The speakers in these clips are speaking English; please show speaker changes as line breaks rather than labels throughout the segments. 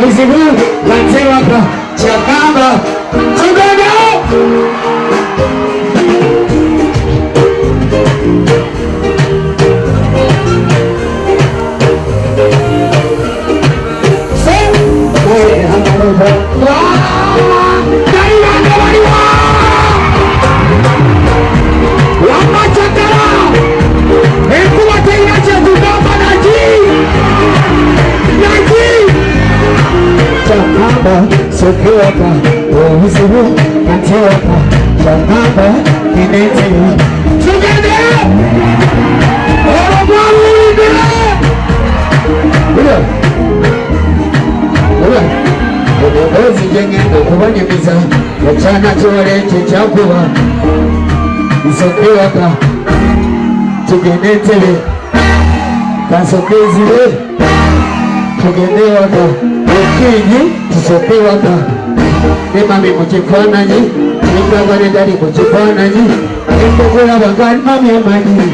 obuzibu bwansewaka kyagamba tugenda Sokiwaka, obuzibu bwansewaka kyagamba kinenzeyo tugende olwamwawulidde ozi gyengenda okubanyumiza ekyana kyolekyo kyakuba nsokiwaka tugende entebe kansokezire tugende waka okinyi tusoke waka ne mami mu kifaananyi n'engagane gali mu kifaananyi embogola bagani mami amanyi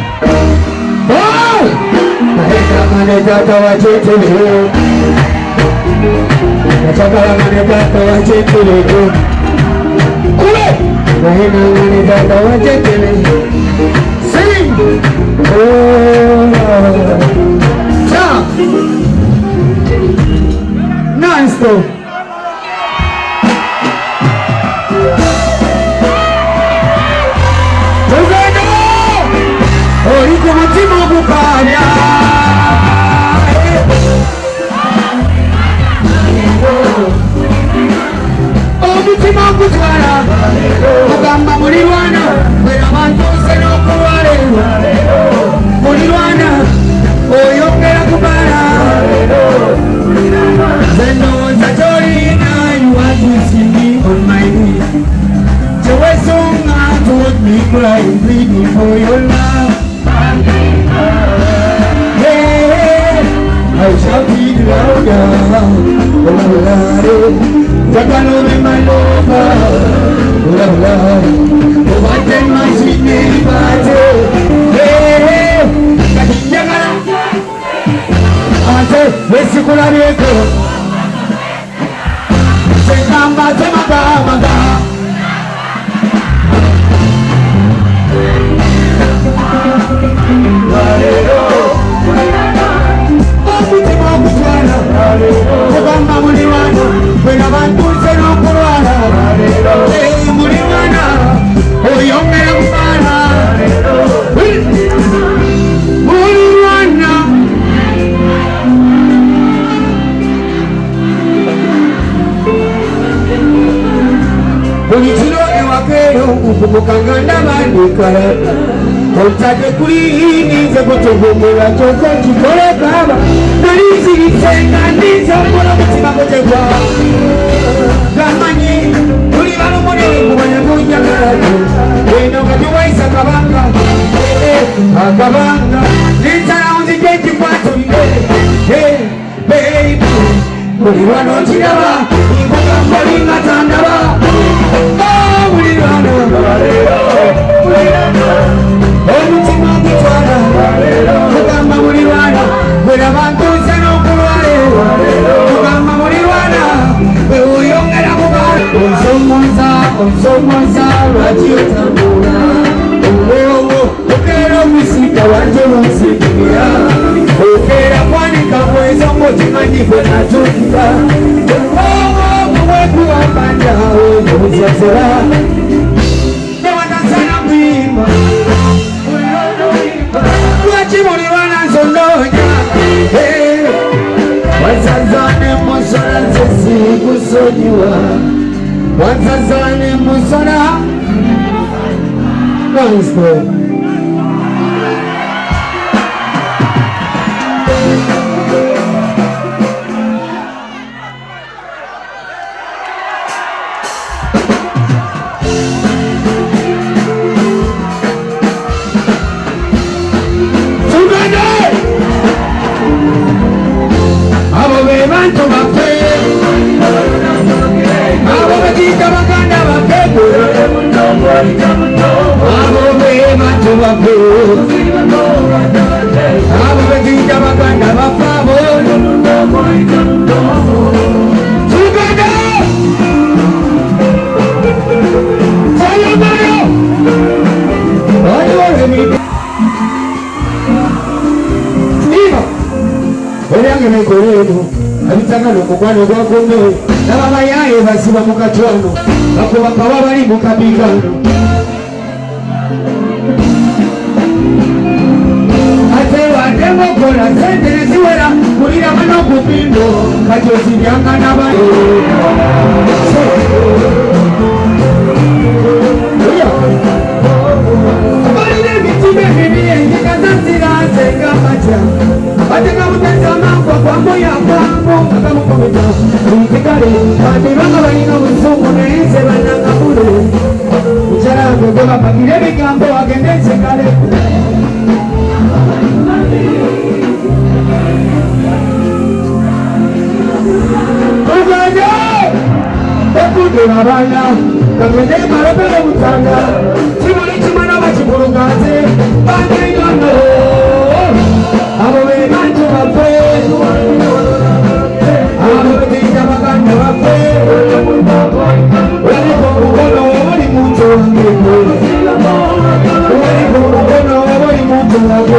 nayeagane taata wakyentebe nacagalagane taata wakyentebe kule naye nangane taata wakyentebe sing non-stop. Oliko mutima gukanya omutima gutwala mugamba mulirwana bwera bantuse n'okulwale mulirwana oyongera kubala Zenoza Jorina, you want to see me on my knees. Jewesonga told me crying, pleading for your love. Hey, I shall be louder. Oh, Jackalobe, my lover. Oh, what then my sweet neighbor. Hey, Wesikularieko Sekamba Semaka Maga Omutima okutwala Kubanga muliwana Bwena bantuse n'okulwala Muliwana oyongera kubala muliwana buli kiro ewakeero nkubukanga ndabandikala otadde kuliinze kutegomera kyokka kikole kaaba naliziritse nga ndinze okola omutima gutegwa gamanyi tuli balomole kumanya kunjagalayo eno nga tuwaisa kabanga akabanga nensalawo nzije nkikwatulire baby buli wano kiraba nkugamba linga tandaba buli wano omutima gutwala kugamba buli wana bwera bantuuse n'okulwale kugamba buli wana bwe oyongera kubala onsomoza lwaki otambula okeera omusika wanje wansigira okeera kwanika bwezo ngokimanyi bwe natukira wekuwambanja ozazera newatasana kuyimba lwaki buli lwana nsondonya wazazane musola nze sikusonyiwa wazazane musola non-stop. Abo be sagala omukwano gwakume n'ababayaye basiba mu katwano bakuba kawa bali mu kabigano ate wadde ngokola sente ne ziwera kulira bano ku pindo kati ozibyanga n'abali balina emitima emibi enjika zaziraze ng'amatya bateka mutezama kwakwamoya kwangu akamukometa ntikale bandibanga balina obuzungu naye nze bannangabule mukyalago gwe bapakira ebigambo agende nsekale ugende ekudira abaana kagende malobere butanga kimuli kimana bakibuluganze bandeyono abo be bantu baffe abo betiyita baganda baffe oliko omukono obuli muntu wange oliko omukono obuli muntu wange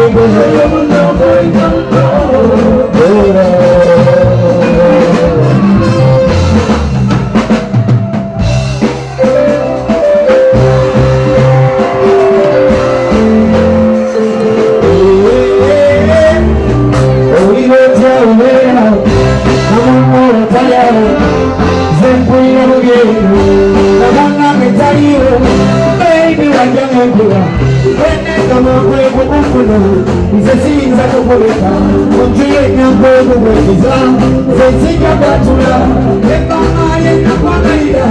nze siyinza kukuleka onjuye nyankwebukwekeza nze sijja kwatula ebbanga lyennakwagalira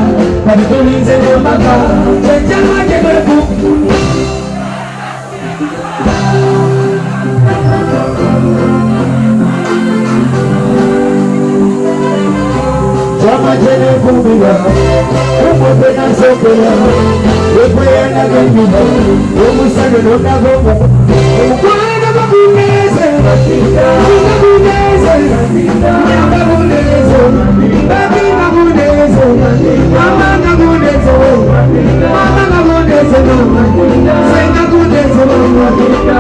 kati tulinze nemaka kyekyama gyebweku kyama kyenekumbira kumwope nansokera ekweyanaganyuma omusano nonagomo omukwana baguneze baguneze baguneze baguneze mama baguneze mama baguneze senga baguneze baguneze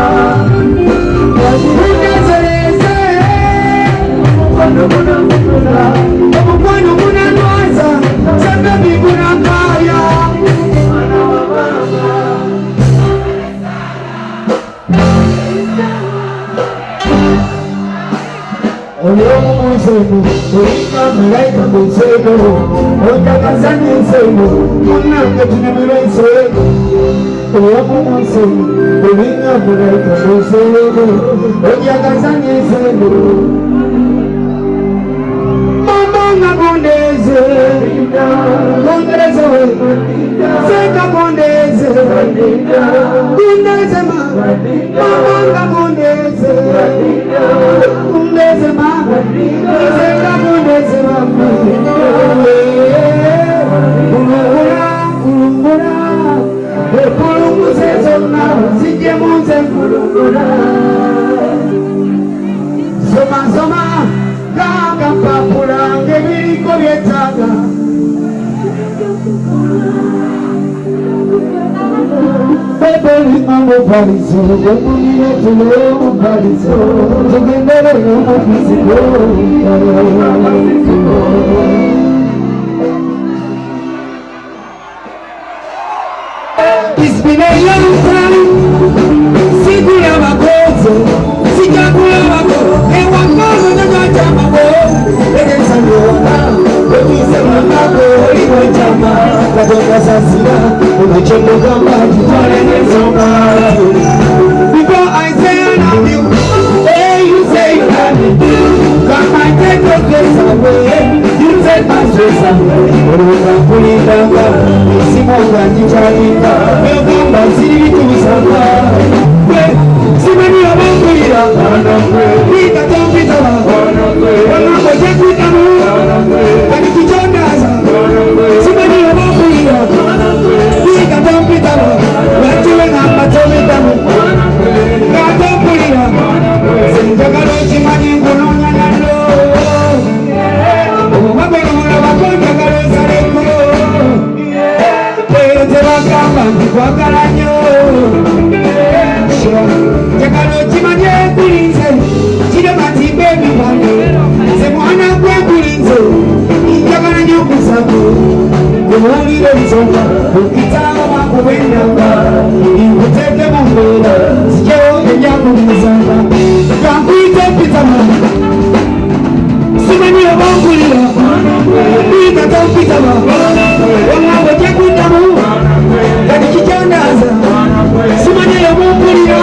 omukwano munanwaza sagabi gunakaya olyomu munseno olinga malayika munseno onjagaza n'enseno munange tunyumirwa enseno olyomu munseno olinga malayika munseno onjagaza n'enseno mama gondeze gondeze we seka gondeze gondeze mama gondeze gondeze mama seka gondeze mama kulungula kulungula kulunguze zonna zijje munze kulungula zoma zoma gaga papula ngebiriko byetaga bebeli mambo palizo gomunire tulo palizo tugendere mufisigo It's been a long time sikula bakoze sikakula bako ewakolo nyakachama bo egensanyoka ekisema nako oliwo chama katonda sasira unachemuka mbati pale nezonga before I say I love you hey you say you love me come and take your place away you take my stress away uruka kulindanga isimonga njichalinga megamba ziri bitusanga simeni abangulira wika tompitaba wanango jekwitamu kati kichondaza simeni abangulira wika tompitaba watiwe ngamba tomitamu ngatompulira senjagala okimanyi nkunonyanyalo obubagolomola bakonjagala osaleko eyo tebagamba ntikwagala nnyo njagala okimanye kulinze kirema timba emibano nze mwana gwegula Umulire nsonga ukitaba bakubendanga ikuteke mumbera sijeho enyakulisanga kakwite pitama simani obangulira ikata pitama omwabo jekwitamu kati kijandaza simani omumpulira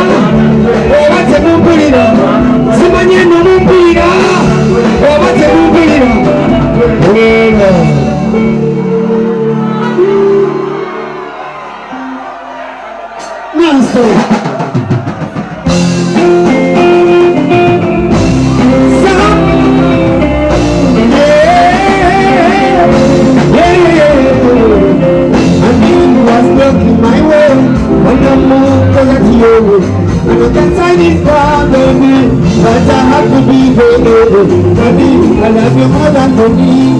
oba temumpulira simani eno mumpulira oba temumpulira I love you more than for me.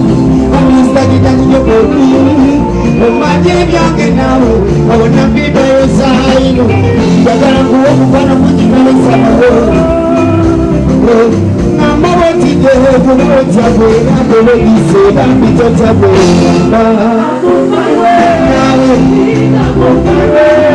I'm just like it as you for me. When my day young and now, I wanna be by your side. You're gonna go up and I'm putting you in summer. I'm about to do it for the road to go. I'm going to say that I'm going to go. I'm on my way. I'm on my way.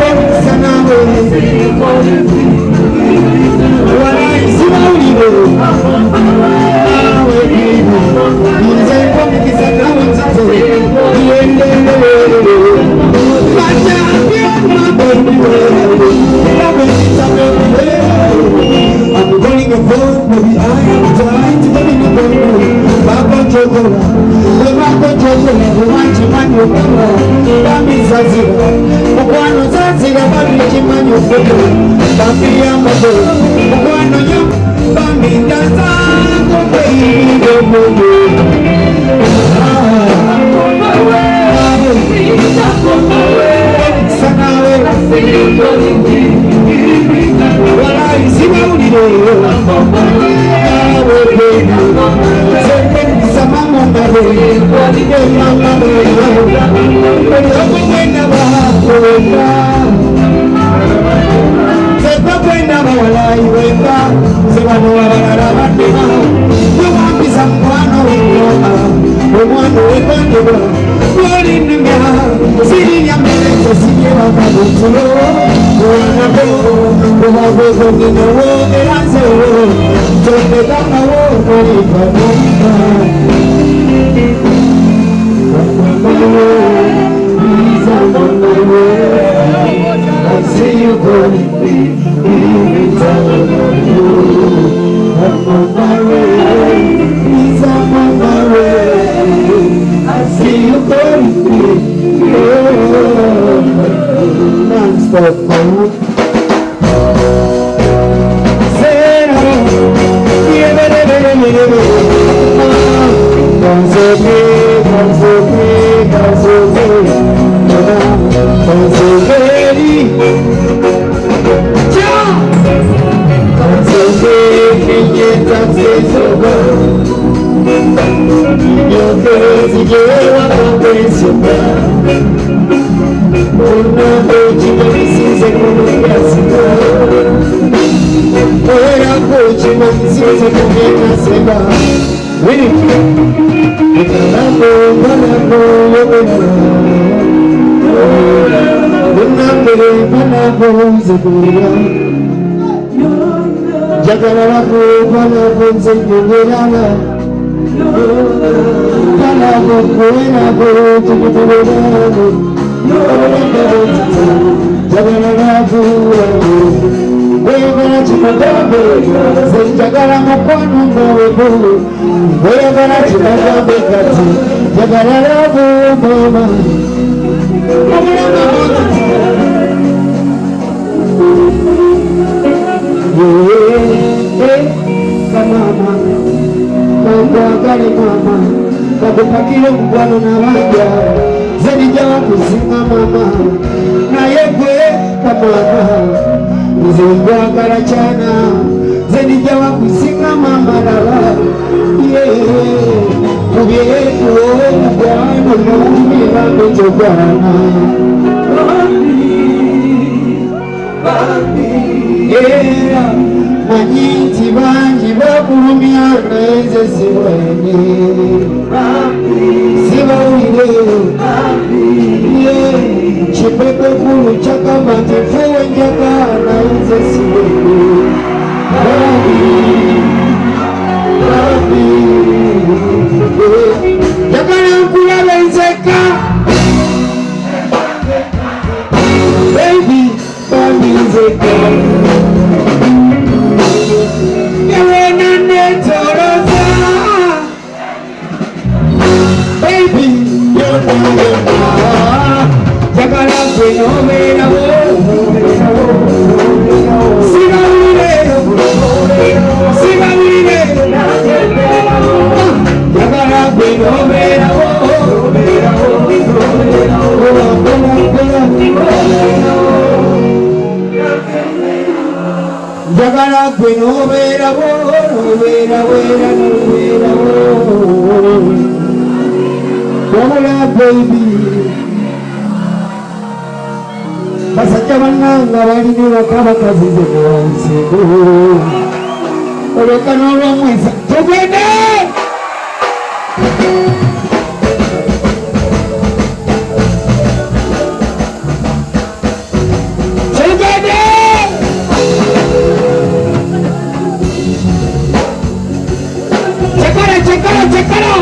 Pakile mkwano na wanja Zenijawa kusima mama Na yekwe kamama Nizengwa karachana Zenijawa kusima mama Rawa Kubyeku Mkwano Mumi Rambe chokwana Manyiti banji bakurumia Naize siweni Siba uile kulu chakama tifuwe njaka na ize siweku Rabi Jakana kula benzeka Baby Bamizeka Yewe nane toroza Baby Yona Jakana kweno mena wo Siga wile Jakana kweno mena wo Jagara kweno vera wo vera Wala baby Basajja bannanga balini bakaba kazize wansigo Olekana olw'omwisa tugende Chekara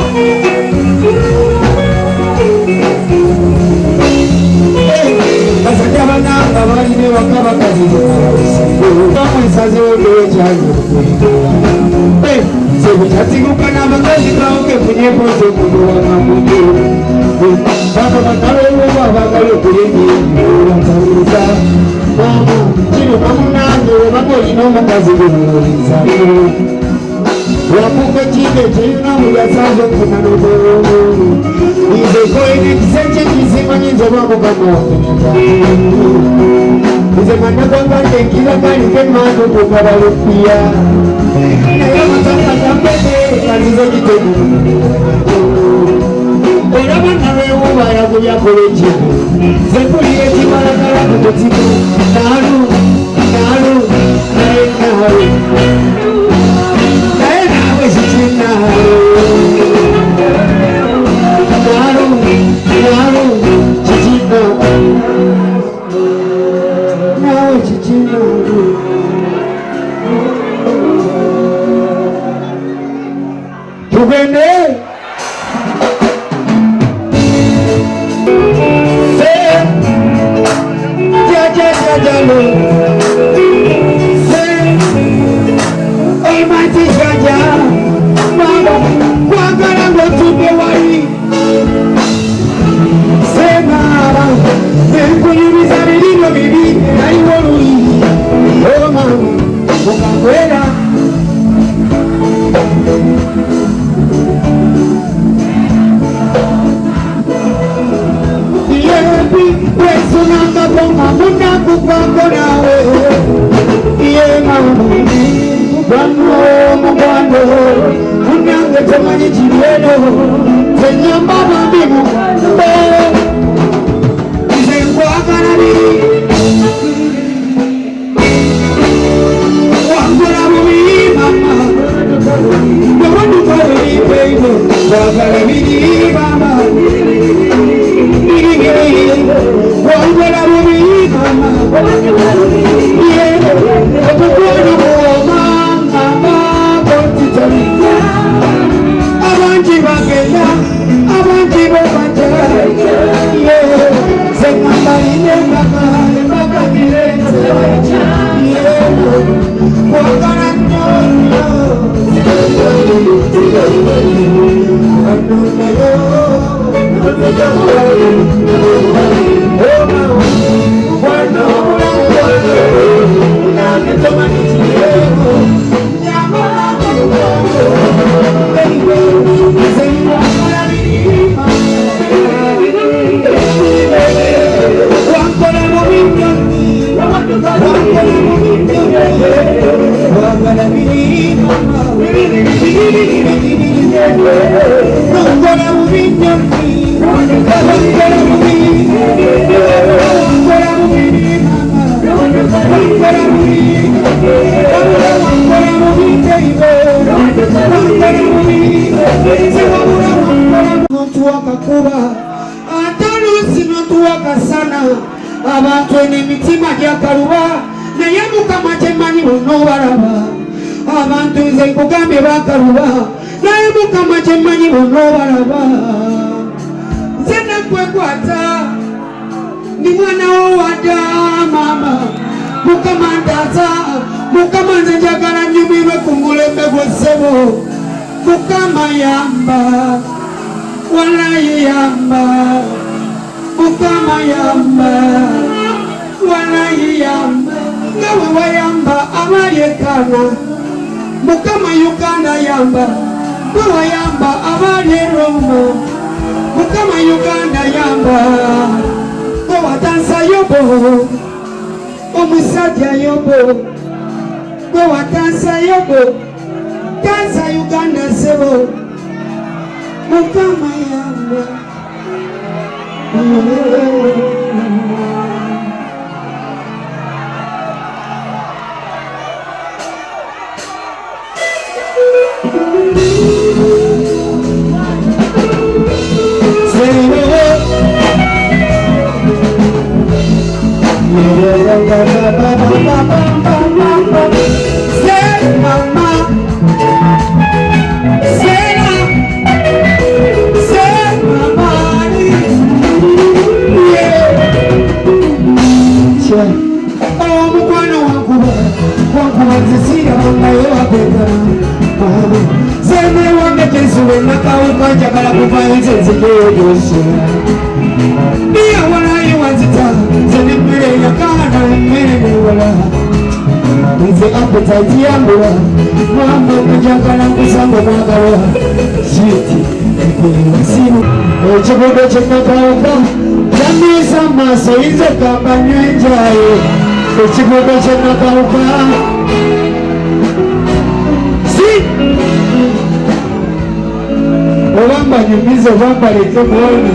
Basajja bannanga balini bakaba kazize Mwisaze odojayo Sebutatibuka n'amagazi gawoke kunyepozo kudu wakamudu Baba bakalewo babagale kuyenye Olatawuza Kino kamunange wabagolina omukazi gwemuliza Wapuka chide china muyasazo kunanodo Ize koine kiseche kisima nizo wako kama Ize manakanga tekila kani kemano kukaralupia Na yama tanga tambete kazizo jitegu Orama nawe uwa ya kuya kolejibu Zekuli eti marakara kutotibu Naru Naru abantu n'emitima gyakaluba naye Mukama kyemanyi bonna obalaba abantu nze nkugambye bakaluba naye Mukama kyemanyi bonna obalaba nze nakwekwata ni mwana wo wada mama Mukama ndaza Mukama nze njagala nnyumirwe ku mulembe gw'essebo Mukama yamba wallahi yamba Mukama yamba wallahi yamba nga bwe wayamba abali ekana Mukama Uganda yamba gwe wayamba abali e Roma Mukama Uganda yamba gwe watansa Yobo omusajja Yobo gwe watansa Yobo tansa Uganda sebo Mukama yamba Tajiambula mwamba kujagala kusanga mwagala shiti simu ekibuga kyennakawuka kyamisa maaso yinza okugamba nywenjaye ekibuga kyennakawuka si obamba nyumiza obamba leke mwone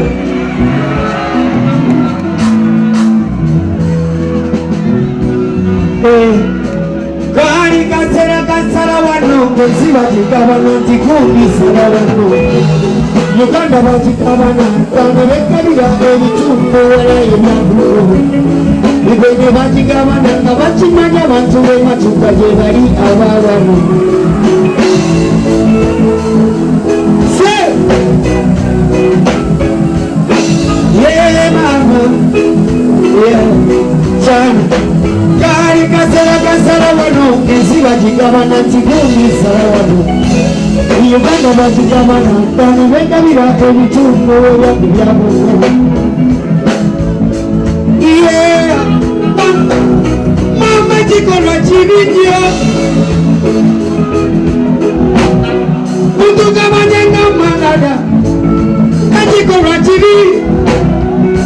Kali kasara wano Ngenzi batikabana ntikumisa wano Uganda batikabana Kanga bekalira ebitumbo wala ebyabulo Bibenge batikabana Nga bakimanya abantu bematuka gye bali abawano Se Yeah mama Yeah Chana Kali kasara wano Ngenzi batikabana ntikumisa wano Uganda batikabana Kanga bekalira ebitumbo wala ebyabulo Yeah Mama chikolwa chibinyo Kutuka manyenga magada Chikolwa chibi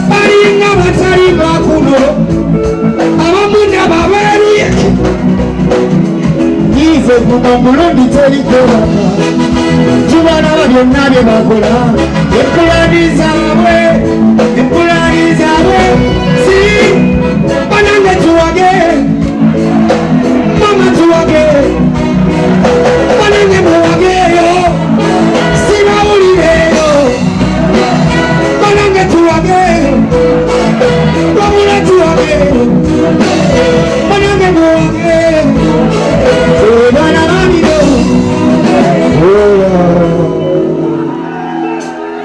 Baringa batari bakuno Abamuna babari Ife kuma murundi teri kewaka Chubana wabyonna bye bakola Empulani zaabwe Si Banange tuwage Mama tuwage Banange muwageyo Sinawulireyo Banange tuwage Wabula tuwage Banange muwage Bana bamiyo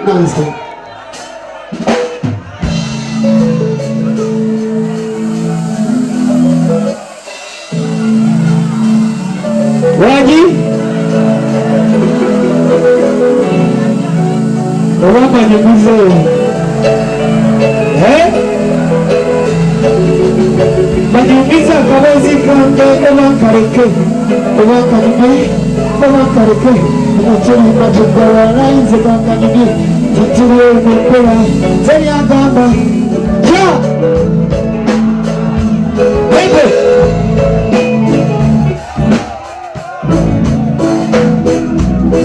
Namaste Waji Obamba nyumize Banyumiza kabozi kange Obankareke Machiri matugawa Nainze kankanyugi Titire mekula Zeri agamba Ja Bebe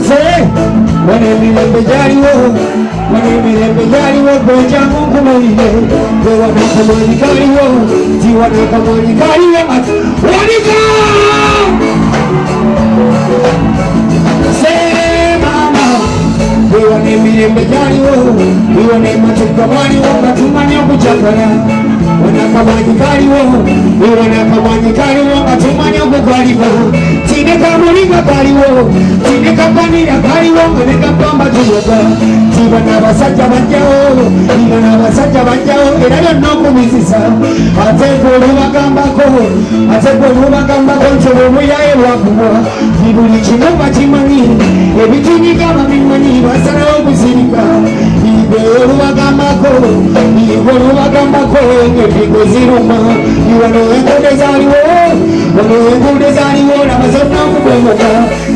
Zeri Wane milembe jariwo Goja mungu mwenye Dewa nakamani kariwo Jiwa nakamani kariwo Wanika Say mama Wiwane milembe jariwo Wiwane matukamani Wakatumani okuchakara Wana kamanyi kaliwo era kamanyi kaliwo atumanya okukaliwo tine kamulinga kaliwo tine kapanira kaliwo nga ne kapamba tuyoga tiba n'abasajja bajjawo tiba n'abasajja bajjawo era byonna okubizisa ate gwe olubagambako nti obuyaye bwakubwa buli kimu bakimanyi ebitinyiga babimanyi basalawo okuzirika ibe olubagambako ng'endigo ziruma wano enguudo zaaliwo nabazonna okugwemoka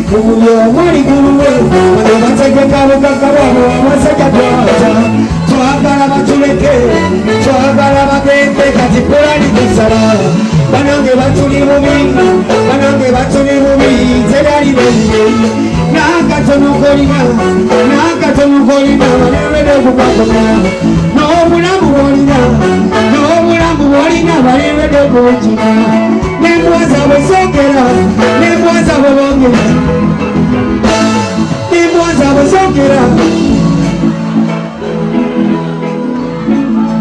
buli omu ali guluwe bano bategeka bugagga bwabo abasajja twagala batuleke twagala bagende kati polani kusala banange batuli bubi zerali benge nakatono kolina balebere okukakona n'obulamu bwolina balebere okukina n'embwa zaabwe zoogera n'embwa zaabwe boogera n'embwa zaabwe zoogera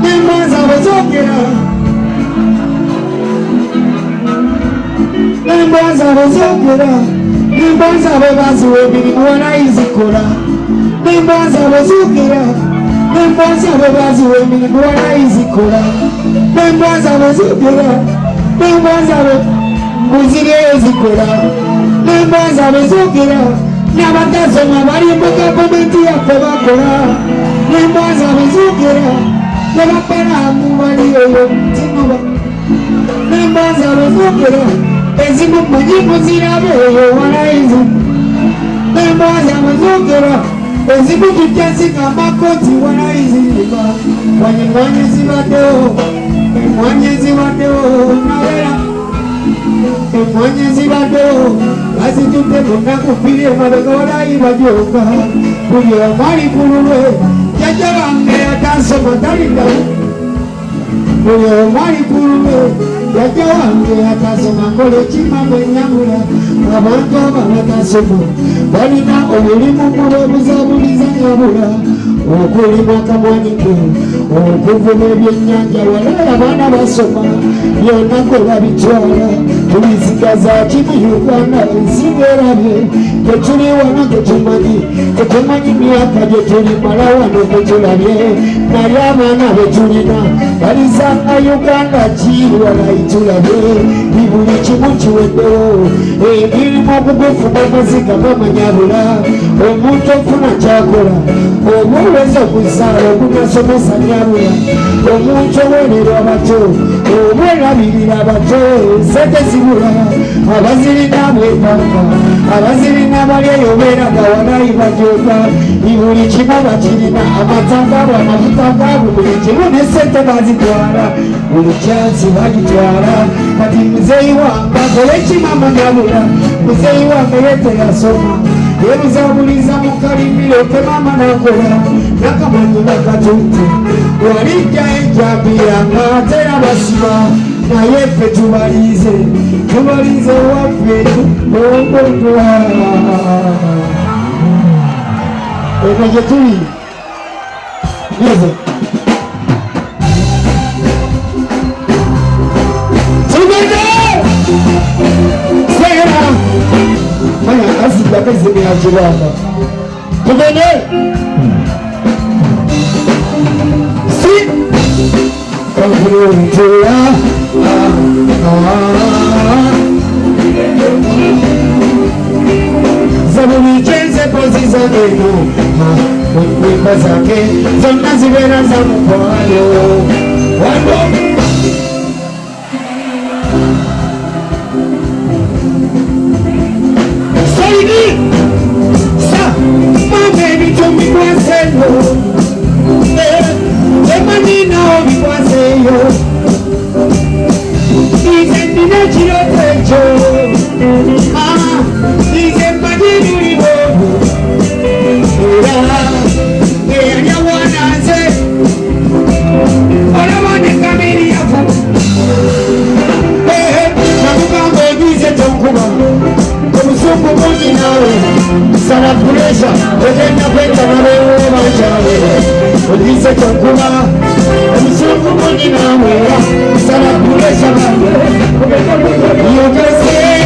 n'embwa zaabwe zoogera n'embwa zaabwe zoogera n'embwa zaabwe baziwa emirimu wanayizikola n'embwa zaabwe zoogera n'embwa zaabwe baziwa emirimu wanayizikola n'embwa zaabwe zoogera n'embwa zaabwe muziri ezikola n'embwa zaabwe zoogera n'abatasoma bali mu gavumenti yaffe bakola n'embwa zaabwe zoogera ne bapalaamu bali eyo tinoba n'embwa zaabwe zoogera ezimu manyi muzirabe eyo walayizi n'embwa zaabwe zoogera ezimu tujja zigambakoti walayiziba wanyemwanye zibaddewo emwanye zibaddewo nawera emwanye zibaddewo bazitudde bonna kupiri emabega walayi bajooga buli omu ali ku lulwe jjajja bange atansoma talindawo buli omu ali ku lulwe jjajja wange atasoma kola ekimama enyamula abantu abo batasoma balina omulimu mulwebuzabuliza nyabula okulima akamwanyike okuvuma ebyennyanja wala abaana basoma byonna kwe babitwala tubizigaza kimi Uganda nsigerabye tetuli wano tetumanyi myaka gye tulimala wano tetulabye naye abaana betulina balizanga Uganda ki walaitulabye bibuli kimu kiweddewo emirimu okugufuna amaziga bamanyabula omuntu ofuna kyakola oba olweza okuzaala okunasomesa nyabula omuntu owerera abato oba olabirira abato sente zibula abazirina bwetanga abazirina bali eyo beeraga walayi bajooga buli kimu bakirina amata gaabwe amafuta gaabwe buli kimu ne sente bazitwala buli kyansi bagitwala kati muzeeyi wange akole ekimama nyabula muzeeyi wange yeteyasoma yebuzabuliza mu kalimiro ke mama nakola nakamanyi nakatutte walijja ejjambiranga atera basiba naye ffe tubalize waffe ombotwa eno gye tuli tugende seera maya asigaka zimyakibanga tugende si kavulontera zabuli kyenzepo zizageno mwimba zake zonna zibeera za mukwano wano saidi sa mama ebitumi kwaseyo emaninawo bikwaseyo ize ndina ekiroto ekyo ize mbagiruliro era eyanyawanaze olaba ne kamiri yavu nakugamba ogize tonkuba obusungu bungi naawe sala puresha ogenda kwetana bewoba kyawe ogize tonkuba obusungu bungi naawe Sana kulesha you can say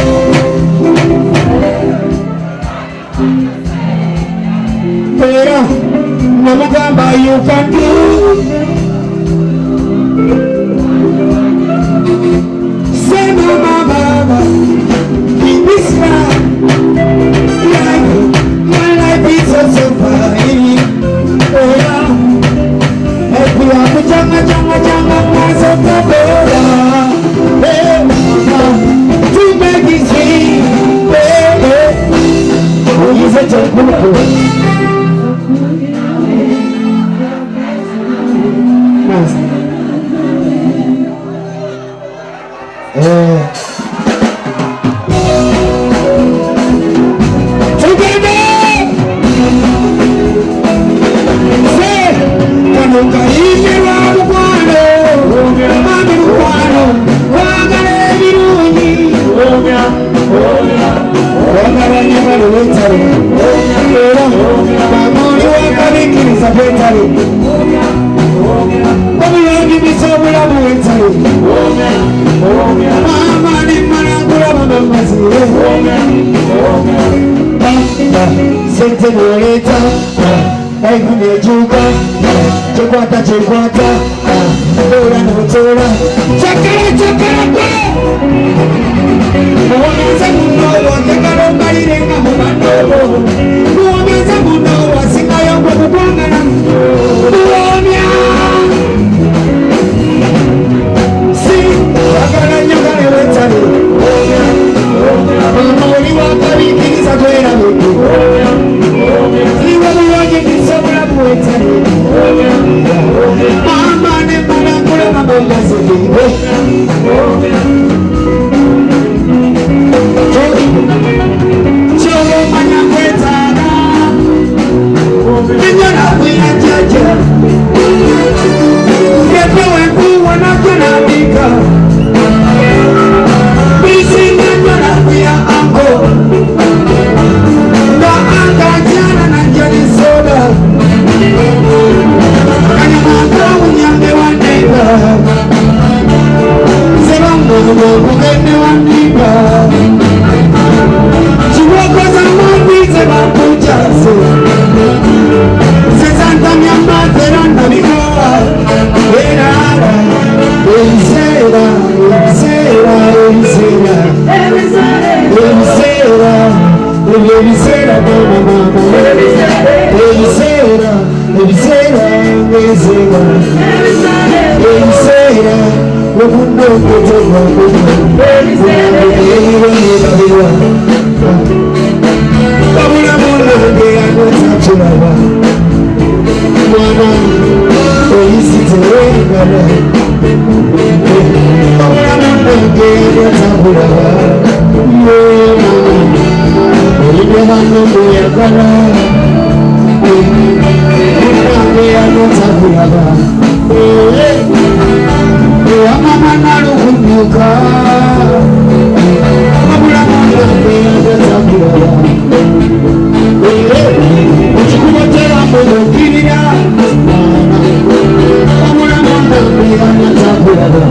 Pero namugamba you can do Say mama in this life my life is so fine Pero every other janga so tabora hey mama to make it sweet hey you say chakulu Chekwata Ora no tora Chakara Mwameza muno Wakekaro mbalirenga mumanobo Mwameza muno Wasinga yongo kukwangana Mwamya Si Wakana nyakane wetale Mwamoli wakabikiriza kwera wiki Liwa mwanyi kisabula mwetale Mama ne manakula mabamba zibiwe Cholo manyakwetana Ninyona kuya jaja Yepewe kuwa na kuna bika Bisi ninyona kuya ango Na anga jana na jani soda Kanyamaka unyambe wa neighbor Sebango mugende wa neighbor Chiwokoza mandi sebakujase Sesanta miamba teranda mikoa Erara Elisera mama Elisera Wabundo kutoka Babula mwana ngeyano tachulawa Mwana Oisitewekana Babula mwana ngeyano tachulawa Mwana Oibehano ngeyakana Mwana ngeyano tachulawa Mama nalu kunyuka Babula mwana ngeyano tachulawa Uchikubatera mbono kirira Babula mwana ngeyano tachulawa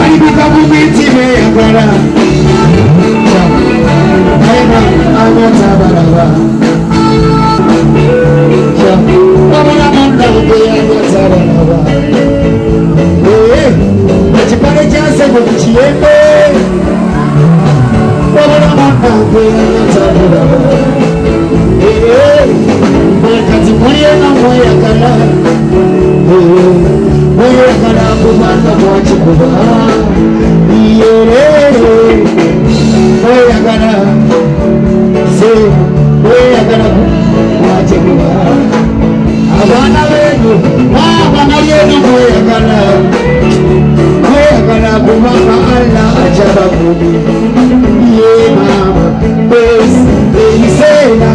Alibika kumiti meyakara Aina anatabaraba Babula mwana ngeyano tachulawa Achipale chase kuchiembe Babula mwana ngeyano tachulawa Mwakati mwena mwayakala Mwayakala kubanda mwachikuba Mwayakala Mwayakala mwachikuba Abana wenu mwayakala Mwayakala kubanda Allah achaba kubi mama Elisera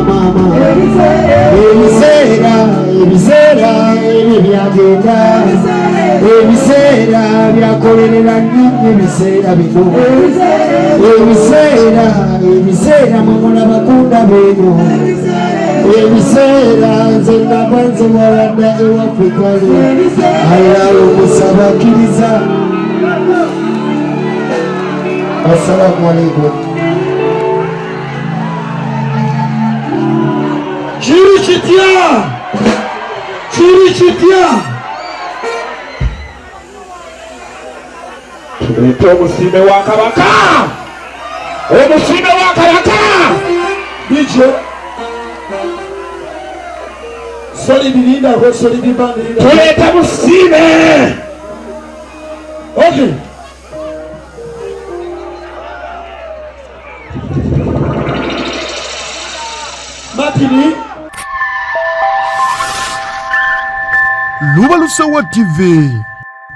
mama Elisera ebiseera ebyagenda ebiseera byakolerera nnyo ebiseera bino ebiseera mwemulaba kundaba eno ebiseera nze nava nze wawadda ewafrikali ayala omusaba akkiriza. Assalamu alaikum.
Kiri kitya tulete omusiime wa kabaka, omusiime wa kabaka bijo solidilindako solidibandilina tulete musiime. Okay, Matini
Lubalusewa TV,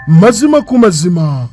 mazima ku mazima.